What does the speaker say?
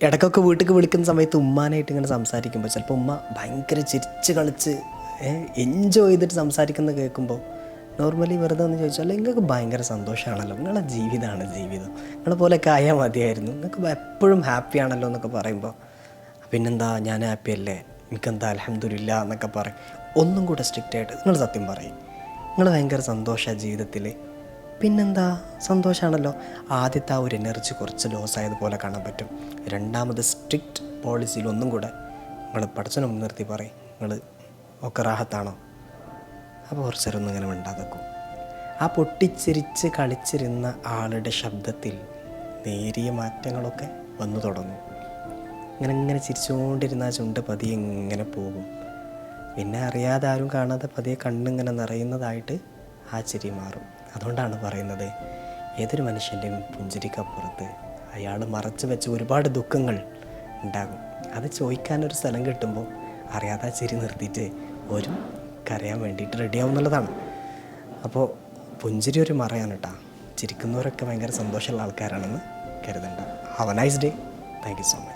ഇടയ്ക്കൊക്കെ വീട്ടിലേക്ക് വിളിക്കുന്ന സമയത്ത് ഉമ്മാനായിട്ട് ഇങ്ങനെ സംസാരിക്കുമ്പോൾ ചിലപ്പോൾ ഉമ്മ ഭയങ്കര ചിരിച്ച് കളിച്ച് എൻജോയ് ചെയ്തിട്ട് സംസാരിക്കുന്നത് കേൾക്കുമ്പോൾ നോർമലി വെറുതെ ഒന്ന് ചോദിച്ചാൽ നിങ്ങൾക്ക് ഭയങ്കര സന്തോഷമാണല്ലോ, നിങ്ങളെ ജീവിതമാണ് ജീവിതം, നിങ്ങളെ പോലെയൊക്കെ ആയാൽ മതിയായിരുന്നു, നിങ്ങൾക്ക് എപ്പോഴും ഹാപ്പി ആണല്ലോ എന്നൊക്കെ പറയുമ്പോൾ പിന്നെന്താ ഞാൻ ഹാപ്പി അല്ലേ, എനിക്കെന്താ അൽഹംദുലില്ലാ എന്നൊക്കെ പറയും. ഒന്നും കൂടെ സ്ട്രിക്റ്റായിട്ട് നിങ്ങൾ സത്യം പറയും, നിങ്ങൾ ഭയങ്കര സന്തോഷമാണ് ജീവിതത്തിൽ, പിന്നെന്താ സന്തോഷമാണല്ലോ. ആദ്യത്തെ ആ ഒരു എനർജി കുറച്ച് ലോസ് ആയതുപോലെ കാണാൻ പറ്റും. രണ്ടാമത് സ്ട്രിക്റ്റ് പോളിസിയിൽ ഒന്നും കൂടെ നിങ്ങൾ പഠിച്ചനെ മുൻനിർത്തി പറയും, നിങ്ങൾ ഒക്കെ റാഹത്താണോ, അപ്പോൾ കുറച്ച് നേരം ഒന്നും ഇങ്ങനെ മിണ്ടാതെക്കും. ആ പൊട്ടിച്ചിരിച്ച് കളിച്ചിരുന്ന ആളുടെ ശബ്ദത്തിൽ നേരിയ മാറ്റങ്ങളൊക്കെ വന്നു തുടങ്ങും. ഇങ്ങനെ ചിരിച്ചുകൊണ്ടിരുന്ന ആ ചുണ്ട് പതിയെ ഇങ്ങനെ പോകും. പിന്നെ അറിയാതെ ആരും കാണാതെ പതിയെ കണ്ണിങ്ങനെ നിറയുന്നതായിട്ട് ആ ചിരി മാറും. അതുകൊണ്ടാണ് പറയുന്നത്, ഏതൊരു മനുഷ്യൻ്റെയും പുഞ്ചിരിക്കപ്പുറത്ത് അയാൾ മറച്ചു വെച്ച ഒരുപാട് ദുഃഖങ്ങൾ ഉണ്ടാകും. അത് ചോദിക്കാനൊരു സ്ഥലം കിട്ടുമ്പോൾ അറിയാതെ ആ ചിരി നിർത്തിയിട്ട് ഒരു കരയാൻ വേണ്ടിയിട്ട് റെഡിയാവും എന്നുള്ളതാണ്. അപ്പോൾ പുഞ്ചിരി ഒരു മറയാണ് കേട്ടോ. ചിരിക്കുന്നവരൊക്കെ ഭയങ്കര സന്തോഷമുള്ള ആൾക്കാരാണെന്ന് കരുതണ്ട. Have A nice day. Thank you so much.